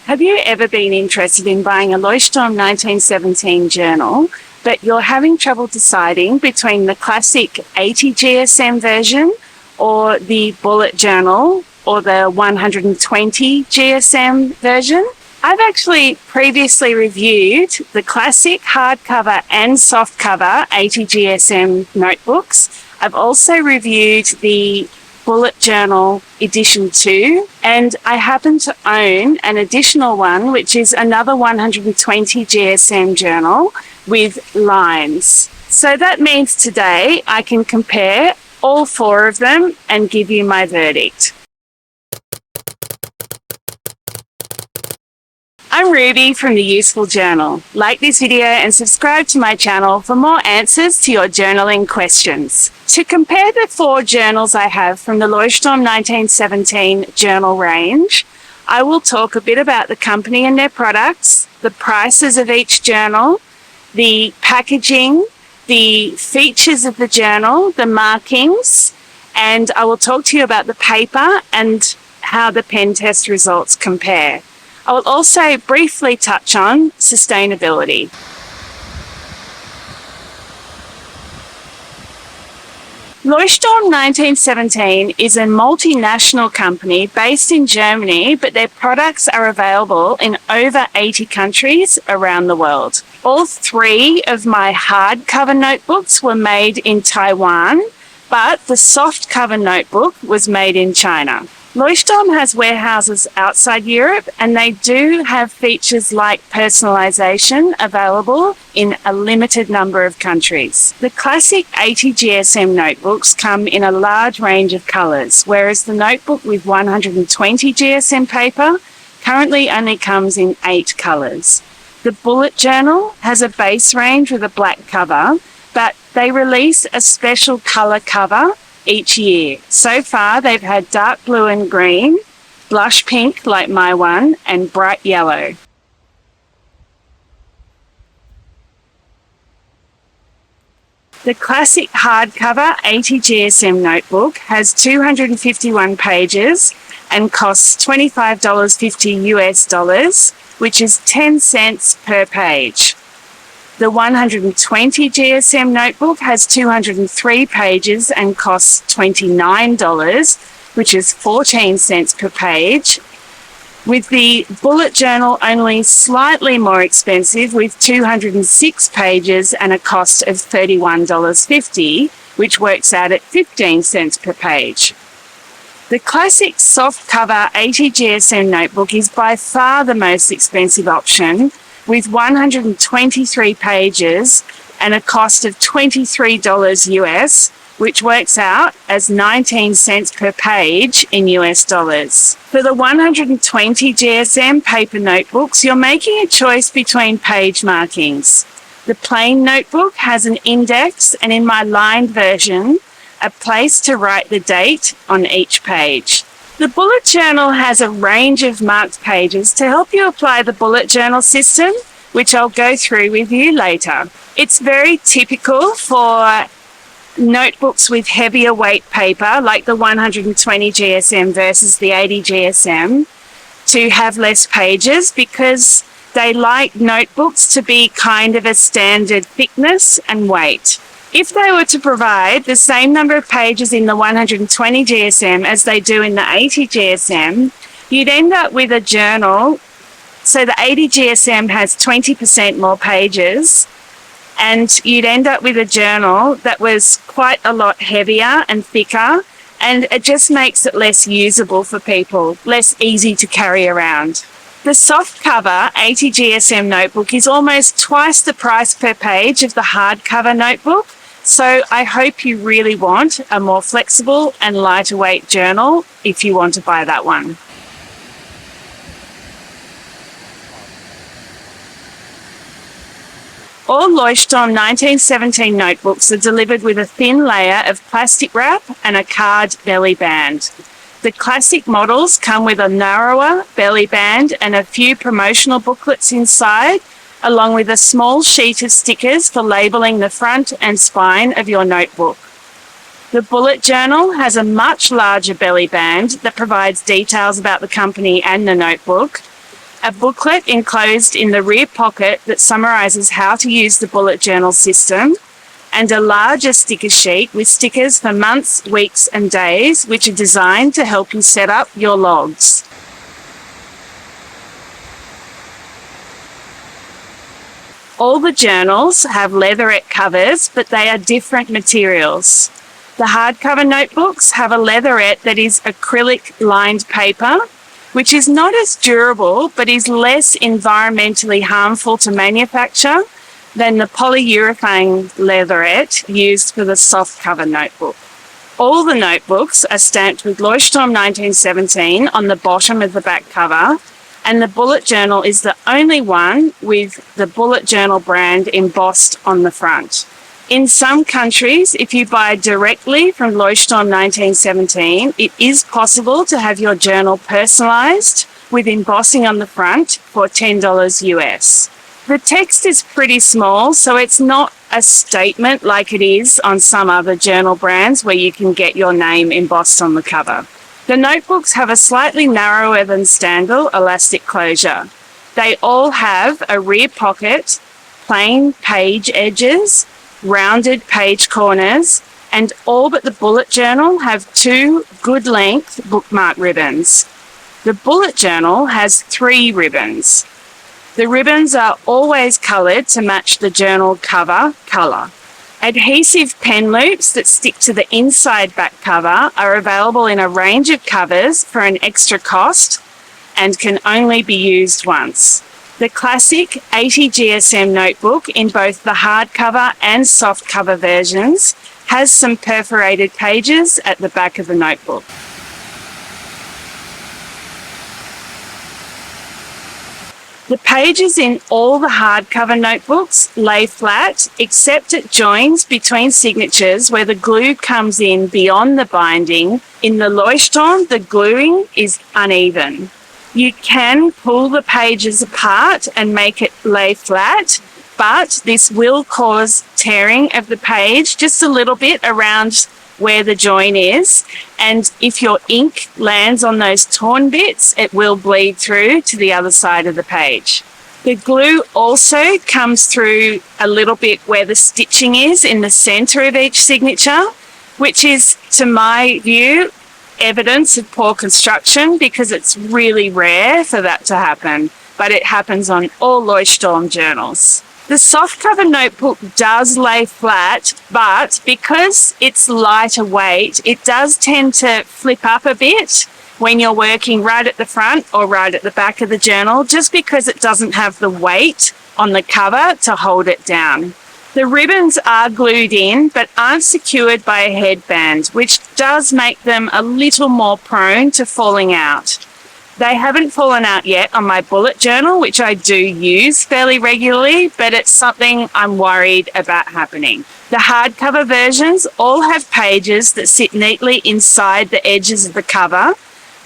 Have you ever been interested in buying a Leuchtturm1917 journal, but you're having trouble deciding between the classic 80 GSM version or the bullet journal or the 120 GSM version? I've actually previously reviewed the classic hardcover and softcover 80 GSM notebooks. I've also reviewed the Bullet Journal Edition 2, and I happen to own an additional one, which is another 120 GSM journal with lines. So that means today I can compare all four of them and give you my verdict. I'm Ruby from The Useful Journal. Like this video and subscribe to my channel for more answers to your journaling questions. To compare the four journals I have from the Leuchtturm 1917 journal range, I will talk a bit about the company and their products, the prices of each journal, the packaging, the features of the journal, the markings, and I will talk to you about the paper and how the pen test results compare. I will also briefly touch on sustainability. Leuchtturm 1917 is a multinational company based in Germany, but their products are available in over 80 countries around the world. All three of my hardcover notebooks were made in Taiwan, but the softcover notebook was made in China. Leuchtturm has warehouses outside Europe, and they do have features like personalization available in a limited number of countries. The classic 80 GSM notebooks come in a large range of colors, whereas the notebook with 120 GSM paper currently only comes in 8 colors. The Bullet Journal has a base range with a black cover, but they release a special color cover each year. So far, they've had dark blue and green, blush pink like my one, and bright yellow. The classic hardcover 80 GSM notebook has 251 pages and costs $25.50 US, which is 10 cents per page. The 120 GSM notebook has 203 pages and costs $29, which is 14 cents per page, with the Bullet Journal only slightly more expensive with 206 pages and a cost of $31.50, which works out at 15 cents per page. The classic softcover 80 GSM notebook is by far the most expensive option, with 123 pages and a cost of $23 US, which works out as 19 cents per page in US dollars. For the 120 GSM paper notebooks, you're making a choice between page markings. The plain notebook has an index, and in my lined version, a place to write the date on each page. The Bullet Journal has a range of marked pages to help you apply the Bullet Journal system, which I'll go through with you later. It's very typical for notebooks with heavier weight paper, like the 120 GSM versus the 80 GSM, to have less pages because they like notebooks to be kind of a standard thickness and weight. If they were to provide the same number of pages in the 120 GSM as they do in the 80 GSM, you'd end up with a journal. So the 80 GSM has 20% more pages, and you'd end up with a journal that was quite a lot heavier and thicker, and it just makes it less usable for people, less easy to carry around. The softcover 80 GSM notebook is almost twice the price per page of the hardcover notebook, so I hope you really want a more flexible and lighter weight journal if you want to buy that one. All Leuchtturm 1917 notebooks are delivered with a thin layer of plastic wrap and a card belly band. The classic models come with a narrower belly band and a few promotional booklets inside, along with a small sheet of stickers for labeling the front and spine of your notebook. The Bullet Journal has a much larger belly band that provides details about the company and the notebook. a booklet enclosed in the rear pocket that summarizes how to use the bullet journal system, and a larger sticker sheet with stickers for months, weeks, and days, which are designed to help you set up your logs. All the journals have leatherette covers, but they are different materials. The hardcover notebooks have a leatherette that is acrylic-lined paper, which is not as durable, but is less environmentally harmful to manufacture than the polyurethane leatherette used for the softcover notebook. All the notebooks are stamped with Leuchtturm1917 on the bottom of the back cover, and the bullet journal is the only one with the bullet journal brand embossed on the front. In some countries, if you buy directly from Leuchtturm1917, it is possible to have your journal personalized with embossing on the front for $10 US. The text is pretty small, so it's not a statement like it is on some other journal brands where you can get your name embossed on the cover. The notebooks have a slightly narrower than standard elastic closure. They all have a rear pocket, plain page edges, rounded page corners, and all but the bullet journal have 2 good length bookmark ribbons. The bullet journal has 3 ribbons. The ribbons are always coloured to match the journal cover colour. Adhesive pen loops that stick to the inside back cover are available in a range of covers for an extra cost and can only be used once. The classic 80 GSM notebook in both the hardcover and softcover versions has some perforated pages at the back of the notebook. The pages in all the hardcover notebooks lay flat, except at joins between signatures where the glue comes in beyond the binding. In the Leuchtturm, the gluing is uneven. You can pull the pages apart and make it lay flat, but this will cause tearing of the page just a little bit around where the join is, and if your ink lands on those torn bits, it will bleed through to the other side of the page. The glue also comes through a little bit where the stitching is in the center of each signature, which is, to my view, evidence of poor construction because it's really rare for that to happen, but it happens on all Leuchtturm journals. The softcover notebook does lay flat, but because it's lighter weight, it does tend to flip up a bit when you're working right at the front or right at the back of the journal, just because it doesn't have the weight on the cover to hold it down. The ribbons are glued in, but aren't secured by a headband, which does make them a little more prone to falling out. They haven't fallen out yet on my bullet journal, which I do use fairly regularly, but it's something I'm worried about happening. The hardcover versions all have pages that sit neatly inside the edges of the cover,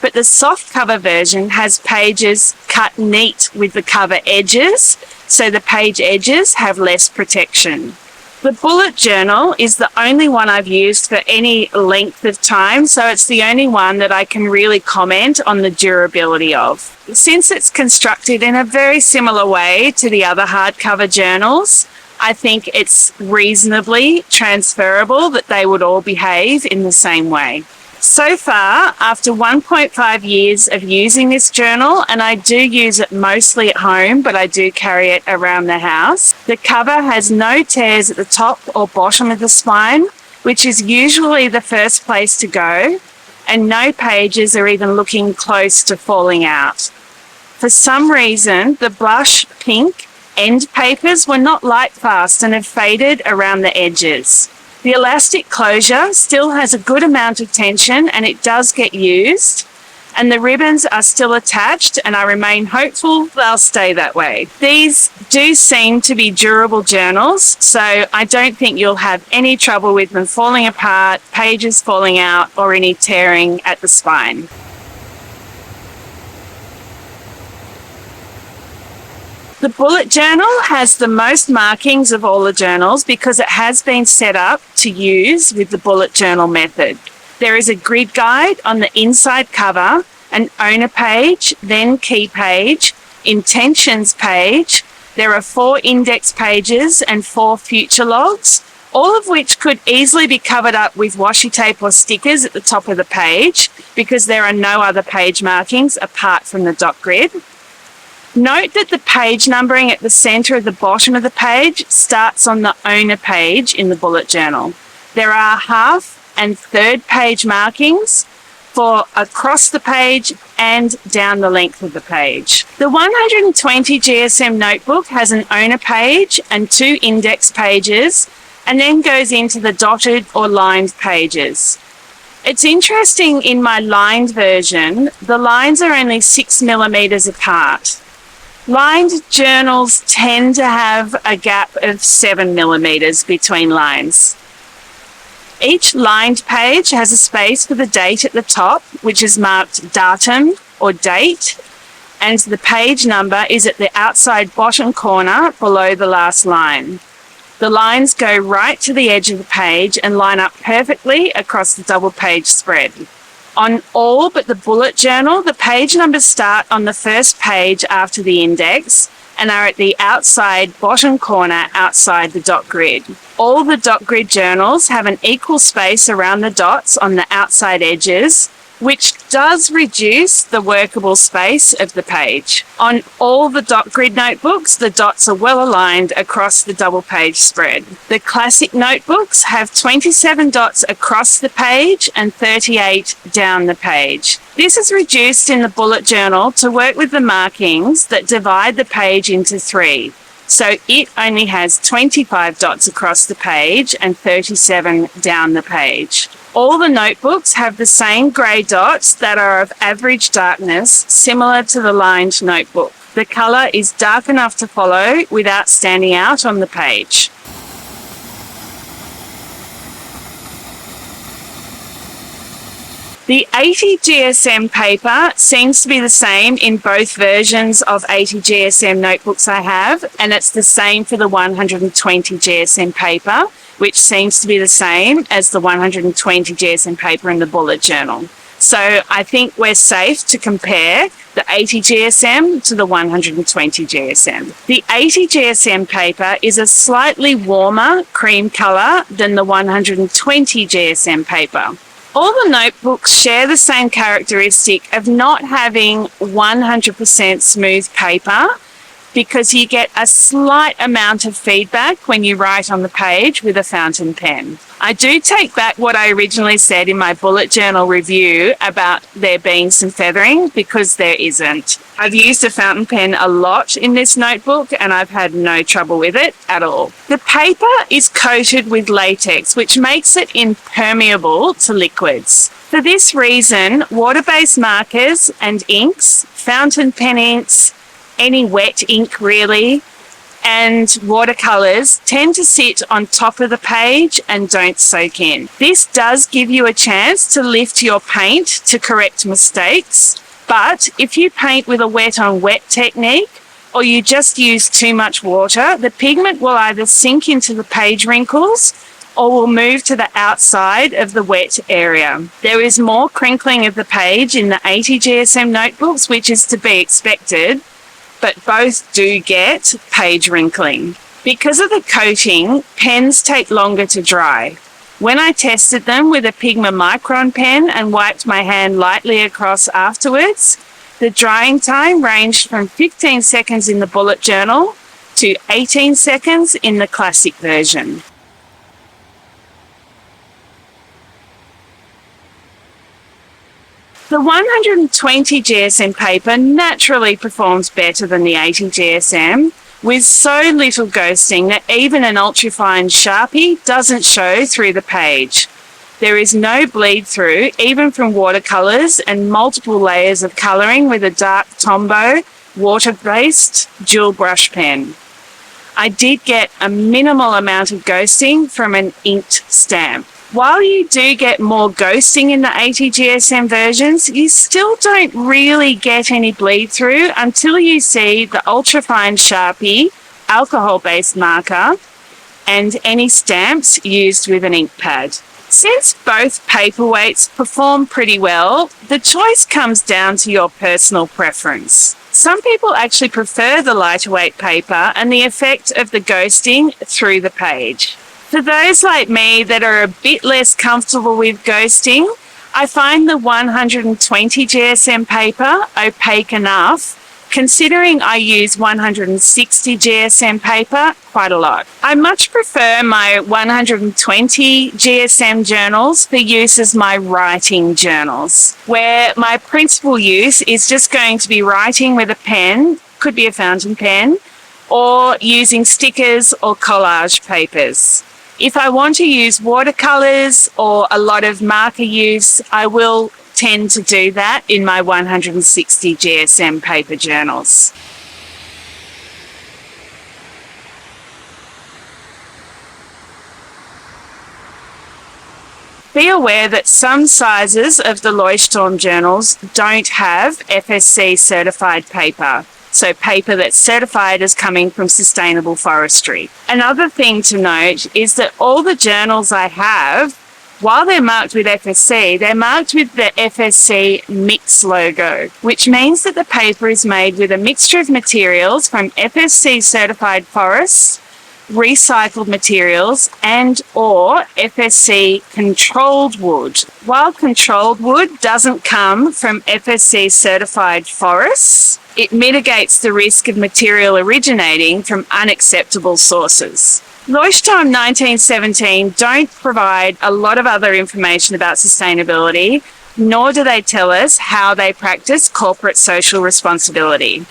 but the softcover version has pages cut neat with the cover edges, so the page edges have less protection. The bullet journal is the only one I've used for any length of time, so it's the only one that I can really comment on the durability of. Since it's constructed in a very similar way to the other hardcover journals, I think it's reasonably transferable that they would all behave in the same way. So far, after 1.5 years of using this journal, and I do use it mostly at home, but I do carry it around the house, the cover has no tears at the top or bottom of the spine, which is usually the first place to go, and no pages are even looking close to falling out. For some reason, the blush pink end papers were not light fast and have faded around the edges. The elastic closure still has a good amount of tension and it does get used, and the ribbons are still attached, and I remain hopeful they'll stay that way. These do seem to be durable journals, so I don't think you'll have any trouble with them falling apart, pages falling out, or any tearing at the spine. The bullet journal has the most markings of all the journals because it has been set up to use with the bullet journal method. There is a grid guide on the inside cover, an owner page, then key page, intentions page, there are 4 index pages and 4 future logs, all of which could easily be covered up with washi tape or stickers at the top of the page because there are no other page markings apart from the dot grid. Note that the page numbering at the centre of the bottom of the page starts on the owner page in the bullet journal. There are half and third page markings for across the page and down the length of the page. The 120 GSM notebook has an owner page and 2 index pages, and then goes into the dotted or lined pages. It's interesting, in my lined version, the lines are only 6 millimeters apart. Lined journals tend to have a gap of 7 millimeters between lines. Each lined page has a space for the date at the top, which is marked datum or date, and the page number is at the outside bottom corner below the last line. The lines go right to the edge of the page and line up perfectly across the double page spread. On all but the bullet journal, the page numbers start on the first page after the index and are at the outside bottom corner outside the dot grid. All the dot grid journals have an equal space around the dots on the outside edges, which does reduce the workable space of the page. On all the dot grid notebooks, the dots are well aligned across the double page spread. The classic notebooks have 27 dots across the page and 38 down the page. This is reduced in the bullet journal to work with the markings that divide the page into 3. So it only has 25 dots across the page and 37 down the page. All the notebooks have the same grey dots that are of average darkness, similar to the lined notebook. The colour is dark enough to follow without standing out on the page. The 80 GSM paper seems to be the same in both versions of 80 GSM notebooks I have, and it's the same for the 120 GSM paper, which seems to be the same as the 120 GSM paper in the bullet journal. So I think we're safe to compare the 80 GSM to the 120 GSM. The 80 GSM paper is a slightly warmer cream colour than the 120 GSM paper. All the notebooks share the same characteristic of not having 100% smooth paper, because you get a slight amount of feedback when you write on the page with a fountain pen. I do take back what I originally said in my bullet journal review about there being some feathering, because there isn't. I've used a fountain pen a lot in this notebook and I've had no trouble with it at all. The paper is coated with latex, which makes it impermeable to liquids. For this reason, water-based markers and inks, fountain pen inks, any wet ink really, and watercolours tend to sit on top of the page and don't soak in. This does give you a chance to lift your paint to correct mistakes, but if you paint with a wet on wet technique, or you just use too much water, the pigment will either sink into the page wrinkles or will move to the outside of the wet area. There is more crinkling of the page in the 80 GSM notebooks, which is to be expected, but both do get page wrinkling. Because of the coating, pens take longer to dry. When I tested them with a Pigma Micron pen and wiped my hand lightly across afterwards, the drying time ranged from 15 seconds in the bullet journal to 18 seconds in the classic version. The 120 GSM paper naturally performs better than the 80 GSM, with so little ghosting that even an ultrafine Sharpie doesn't show through the page. There is no bleed through, even from watercolours and multiple layers of colouring with a dark Tombow water-based dual brush pen. I did get a minimal amount of ghosting from an inked stamp. While you do get more ghosting in the 80 GSM versions, you still don't really get any bleed through until you see the ultrafine Sharpie alcohol-based marker and any stamps used with an ink pad. Since both paperweights perform pretty well, the choice comes down to your personal preference. Some people actually prefer the lighter weight paper and the effect of the ghosting through the page. For those like me that are a bit less comfortable with ghosting, I find the 120 GSM paper opaque enough, considering I use 160 GSM paper quite a lot. I much prefer my 120 GSM journals for use as my writing journals, where my principal use is just going to be writing with a pen, could be a fountain pen, or using stickers or collage papers. If I want to use watercolors or a lot of marker use, I will tend to do that in my 160 GSM paper journals. Be aware that some sizes of the Leuchtturm journals don't have FSC certified paper, so paper that's certified as coming from sustainable forestry. Another thing to note is that all the journals I have, while they're marked with FSC, they're marked with the FSC Mix logo, which means that the paper is made with a mixture of materials from FSC certified forests, recycled materials, and or FSC controlled wood. While controlled wood doesn't come from FSC certified forests, it mitigates the risk of material originating from unacceptable sources. Leuchtturm1917 don't provide a lot of other information about sustainability, nor do they tell us how they practice corporate social responsibility.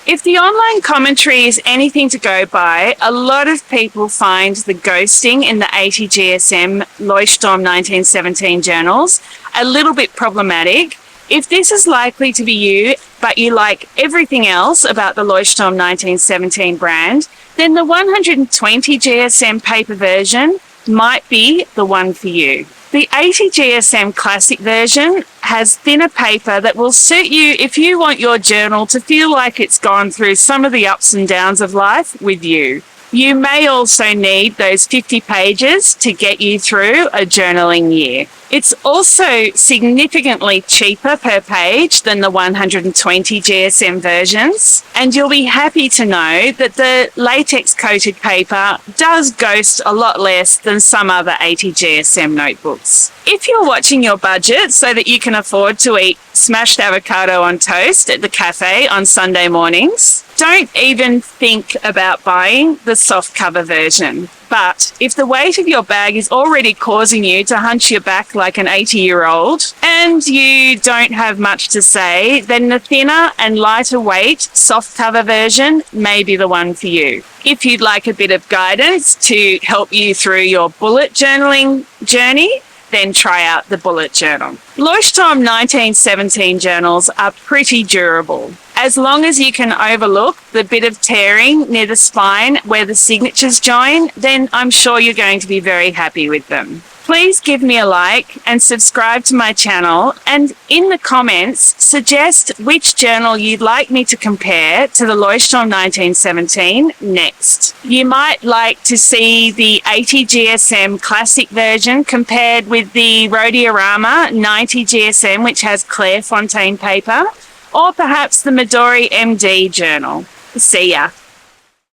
If the online commentary is anything to go by, a lot of people find the ghosting in the 80 GSM Leuchtturm 1917 journals a little bit problematic. If this is likely to be you, but you like everything else about the Leuchtturm 1917 brand, then the 120 GSM paper version might be the one for you. The 80 GSM Classic version has thinner paper that will suit you if you want your journal to feel like it's gone through some of the ups and downs of life with you. You may also need those 50 pages to get you through a journaling year. It's also significantly cheaper per page than the 120 GSM versions, and you'll be happy to know that the latex-coated paper does ghost a lot less than some other 80 GSM notebooks. If you're watching your budget so that you can afford to eat smashed avocado on toast at the cafe on Sunday mornings, don't even think about buying the softcover version. But if the weight of your bag is already causing you to hunch your back like an 80-year-old and you don't have much to say, then the thinner and lighter weight softcover version may be the one for you. If you'd like a bit of guidance to help you through your bullet journaling journey, then try out the bullet journal. Leuchtturm 1917 journals are pretty durable. As long as you can overlook the bit of tearing near the spine where the signatures join, then I'm sure you're going to be very happy with them. Please give me a like and subscribe to my channel, and in the comments suggest which journal you'd like me to compare to the Leuchtturm 1917 next. You might like to see the 80 GSM Classic version compared with the Rhodiorama 90 GSM, which has Clairefontaine paper, or perhaps the Midori MD journal. See ya.